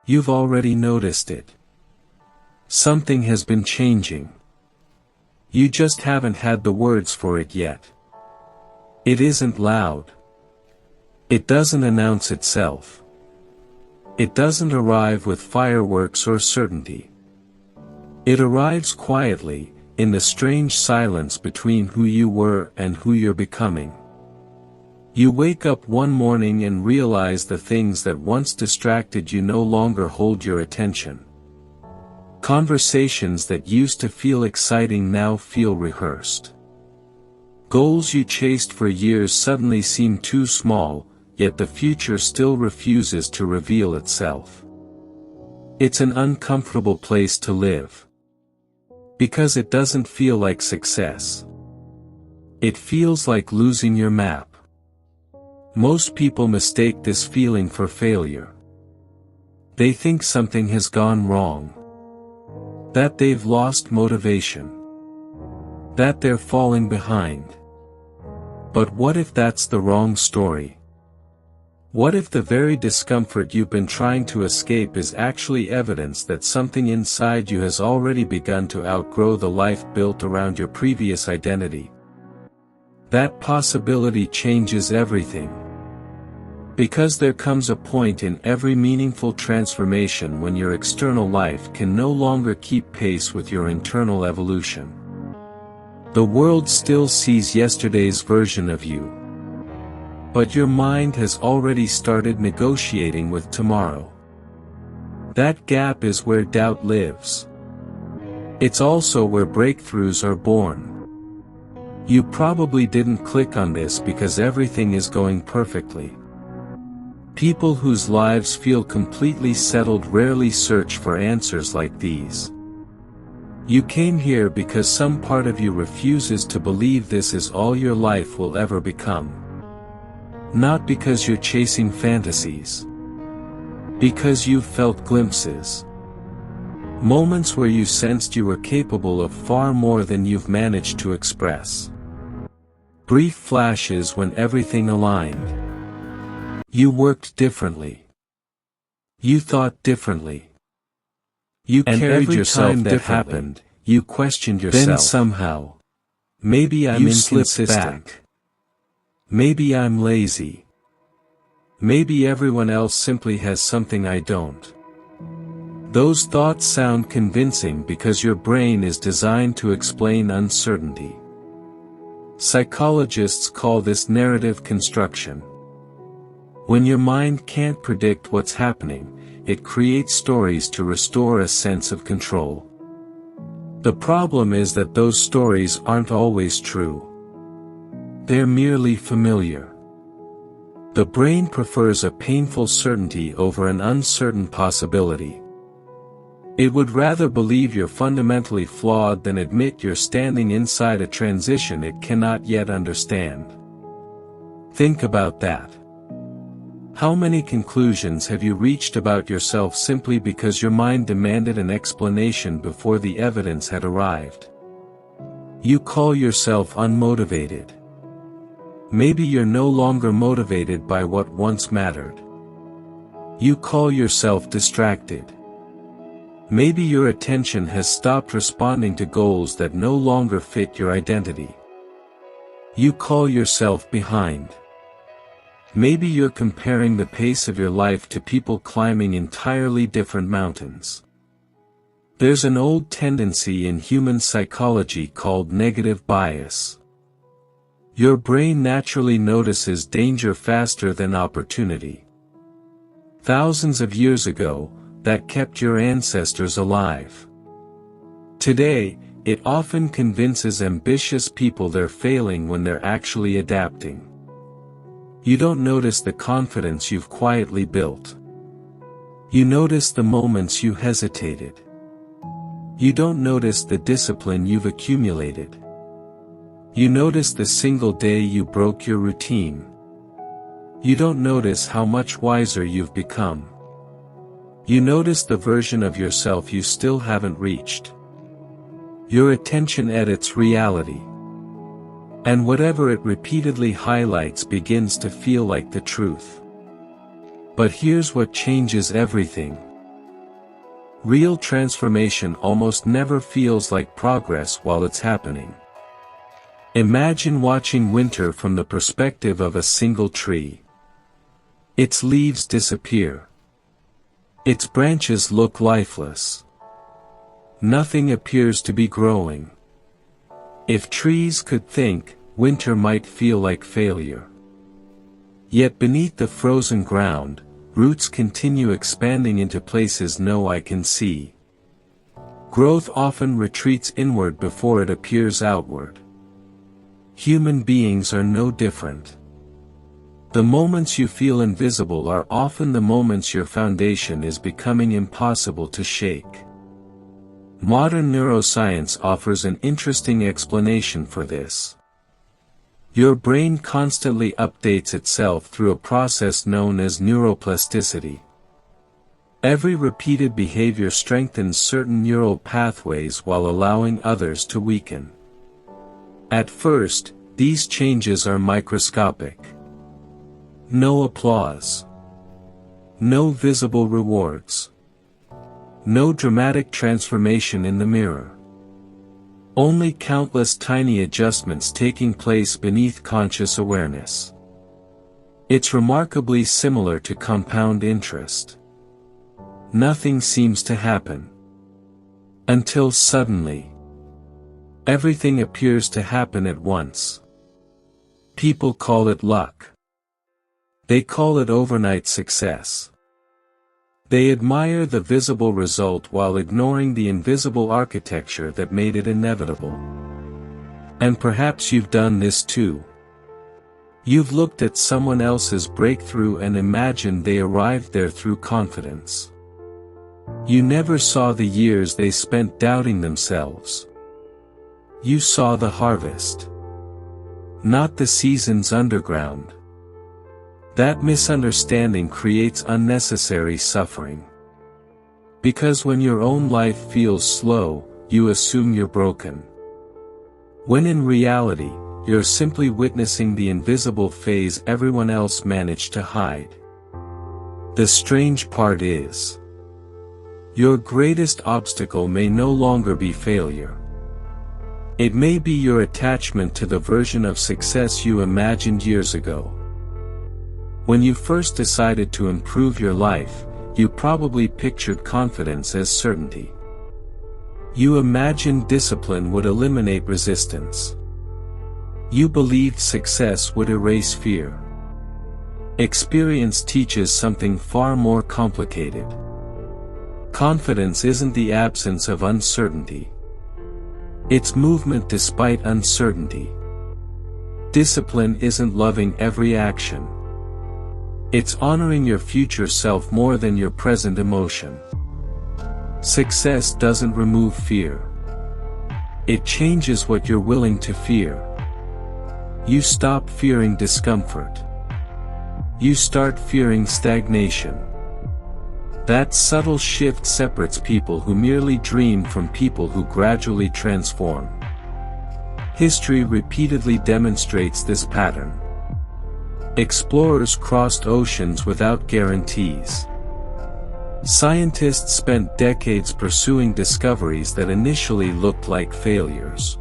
You've already noticed it. Something has been changing. You just haven't had the words for it yet. It isn't loud. It doesn't announce itself. It doesn't arrive with fireworks or certainty. It arrives quietly, in the strange silence between who you were and who you're becoming. You wake up one morning and realize the things that once distracted you no longer hold your attention. Conversations that used to feel exciting now feel rehearsed. Goals you chased for years suddenly seem too small, yet the future still refuses to reveal itself. It's an uncomfortable place to live. Because it doesn't feel like success. It feels like losing your map. Most people mistake this feeling for failure. They think something has gone wrong. That they've lost motivation. That they're falling behind. But what if that's the wrong story? What if the very discomfort you've been trying to escape is actually evidence that something inside you has already begun to outgrow the life built around your previous identity? That possibility changes everything. Because there comes a point in every meaningful transformation when your external life can no longer keep pace with your internal evolution. The world still sees yesterday's version of you. But your mind has already started negotiating with tomorrow. That gap is where doubt lives. It's also where breakthroughs are born. You probably didn't click on this because everything is going perfectly. People whose lives feel completely settled rarely search for answers like these. You came here because some part of you refuses to believe this is all your life will ever become. Not because you're chasing fantasies. Because you've felt glimpses. Moments where you sensed you were capable of far more than you've managed to express. Brief flashes when everything aligned. You worked differently. You thought differently. You carried yourself differently. That happened, you questioned yourself. Then somehow, maybe I'm inconsistent. Maybe I'm lazy. Maybe everyone else simply has something I don't. Those thoughts sound convincing because your brain is designed to explain uncertainty. Psychologists call this narrative construction. When your mind can't predict what's happening, it creates stories to restore a sense of control. The problem is that those stories aren't always true. They're merely familiar. The brain prefers a painful certainty over an uncertain possibility. It would rather believe you're fundamentally flawed than admit you're standing inside a transition it cannot yet understand. Think about that. How many conclusions have you reached about yourself simply because your mind demanded an explanation before the evidence had arrived? You call yourself unmotivated. Maybe you're no longer motivated by what once mattered. You call yourself distracted. Maybe your attention has stopped responding to goals that no longer fit your identity. You call yourself behind. Maybe you're comparing the pace of your life to people climbing entirely different mountains. There's an old tendency in human psychology called negative bias. Your brain naturally notices danger faster than opportunity. Thousands of years ago, that kept your ancestors alive. Today, it often convinces ambitious people they're failing when they're actually adapting. You don't notice the confidence you've quietly built. You notice the moments you hesitated. You don't notice the discipline you've accumulated. You notice the single day you broke your routine. You don't notice how much wiser you've become. You notice the version of yourself you still haven't reached. Your attention edits reality. And whatever it repeatedly highlights begins to feel like the truth. But here's what changes everything. Real transformation almost never feels like progress while it's happening. Imagine watching winter from the perspective of a single tree. Its leaves disappear. Its branches look lifeless. Nothing appears to be growing. If trees could think, winter might feel like failure. Yet beneath the frozen ground, roots continue expanding into places no eye can see. Growth often retreats inward before it appears outward. Human beings are no different. The moments you feel invisible are often the moments your foundation is becoming impossible to shake. Modern neuroscience offers an interesting explanation for this. Your brain constantly updates itself through a process known as neuroplasticity. Every repeated behavior strengthens certain neural pathways while allowing others to weaken. At first, these changes are microscopic. No applause. No visible rewards. No dramatic transformation in the mirror. Only countless tiny adjustments taking place beneath conscious awareness. It's remarkably similar to compound interest. Nothing seems to happen. Until suddenly, everything appears to happen at once. People call it luck. They call it overnight success. They admire the visible result while ignoring the invisible architecture that made it inevitable. And perhaps you've done this too. You've looked at someone else's breakthrough and imagined they arrived there through confidence. You never saw the years they spent doubting themselves. You saw the harvest, not the seasons underground. That misunderstanding creates unnecessary suffering. Because when your own life feels slow, you assume you're broken. When in reality, you're simply witnessing the invisible phase everyone else managed to hide. The strange part is, your greatest obstacle may no longer be failure. It may be your attachment to the version of success you imagined years ago. When you first decided to improve your life, you probably pictured confidence as certainty. You imagined discipline would eliminate resistance. You believed success would erase fear. Experience teaches something far more complicated. Confidence isn't the absence of uncertainty. It's movement despite uncertainty. Discipline isn't loving every action. It's honoring your future self more than your present emotion. Success doesn't remove fear. It changes what you're willing to fear. You stop fearing discomfort. You start fearing stagnation. That subtle shift separates people who merely dream from people who gradually transform. History repeatedly demonstrates this pattern. Explorers crossed oceans without guarantees. Scientists spent decades pursuing discoveries that initially looked like failures.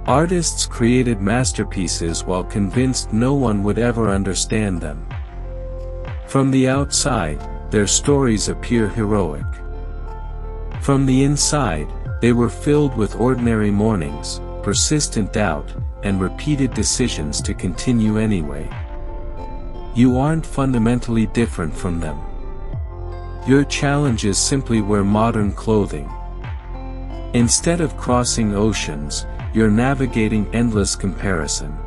Artists created masterpieces while convinced no one would ever understand them. From the outside, their stories appear heroic. From the inside, they were filled with ordinary mornings, persistent doubt, and repeated decisions to continue anyway. You aren't fundamentally different from them. Your challenges simply wear modern clothing. Instead of crossing oceans, you're navigating endless comparison.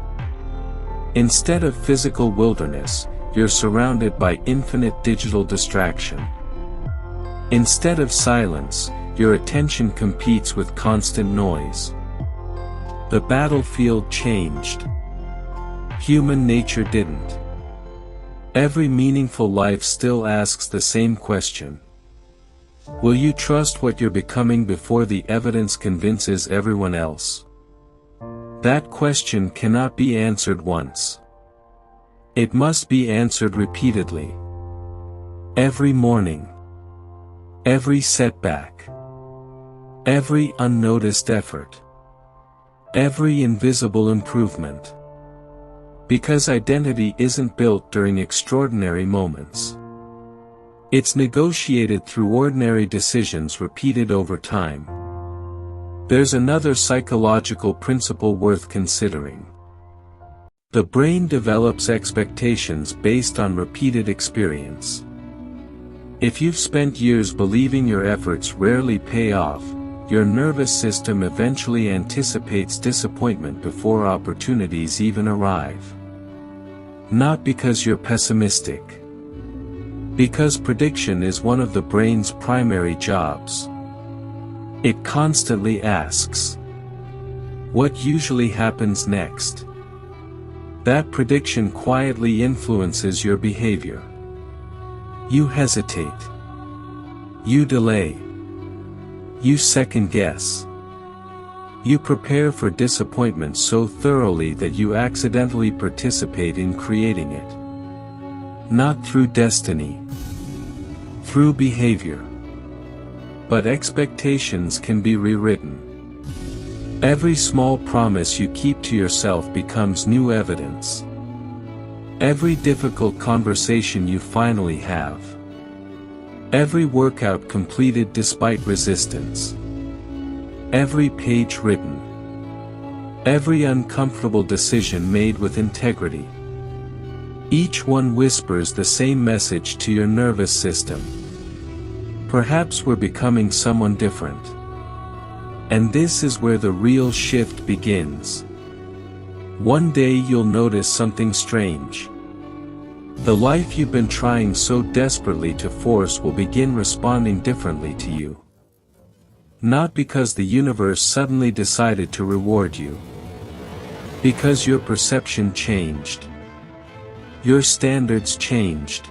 Instead of physical wilderness, you're surrounded by infinite digital distraction. Instead of silence, your attention competes with constant noise. The battlefield changed. Human nature didn't. Every meaningful life still asks the same question. Will you trust what you're becoming before the evidence convinces everyone else? That question cannot be answered once. It must be answered repeatedly. Every morning. every setback, every unnoticed effort, every invisible improvement. Because identity isn't built during extraordinary moments. It's negotiated through ordinary decisions repeated over time. There's another psychological principle worth considering. The brain develops expectations based on repeated experience. If you've spent years believing your efforts rarely pay off, your nervous system eventually anticipates disappointment before opportunities even arrive. Not because you're pessimistic. Because prediction is one of the brain's primary jobs. It constantly asks, what usually happens next? That prediction quietly influences your behavior. You hesitate. You delay. You second-guess. You prepare for disappointment so thoroughly that you accidentally participate in creating it. Not through destiny. Through behavior. But expectations can be rewritten. Every small promise you keep to yourself becomes new evidence. Every difficult conversation you finally have. Every workout completed despite resistance. Every page written. Every uncomfortable decision made with integrity. Each one whispers the same message to your nervous system. Perhaps we're becoming someone different. And this is where the real shift begins. One day you'll notice something strange. The life you've been trying so desperately to force will begin responding differently to you. Not because the universe suddenly decided to reward you. Because your perception changed. Your standards changed.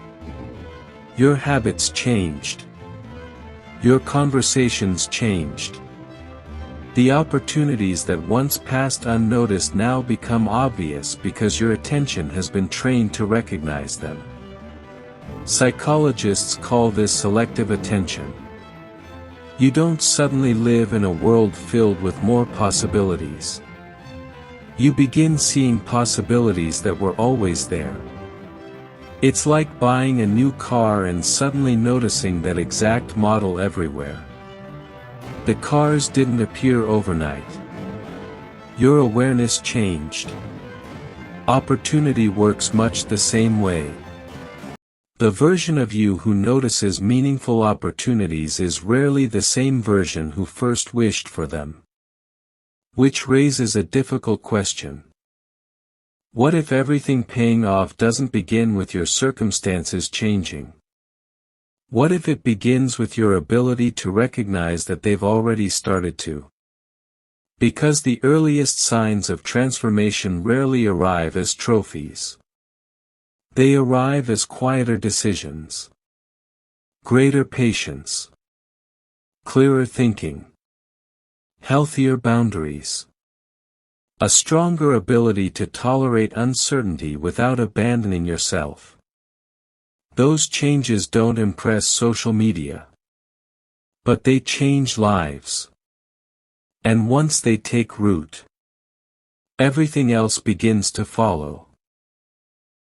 Your habits changed. Your conversations changed. The opportunities that once passed unnoticed now become obvious because your attention has been trained to recognize them. Psychologists call this selective attention. You don't suddenly live in a world filled with more possibilities. You begin seeing possibilities that were always there. It's like buying a new car and suddenly noticing that exact model everywhere. The cars didn't appear overnight. Your awareness changed. Opportunity works much the same way. The version of you who notices meaningful opportunities is rarely the same version who first wished for them. Which raises a difficult question. What if everything paying off doesn't begin with your circumstances changing? What if it begins with your ability to recognize that they've already started to? Because the earliest signs of transformation rarely arrive as trophies. They arrive as quieter decisions. Greater patience. Clearer thinking. Healthier boundaries. A stronger ability to tolerate uncertainty without abandoning yourself. Those changes don't impress social media. But they change lives. And once they take root, everything else begins to follow.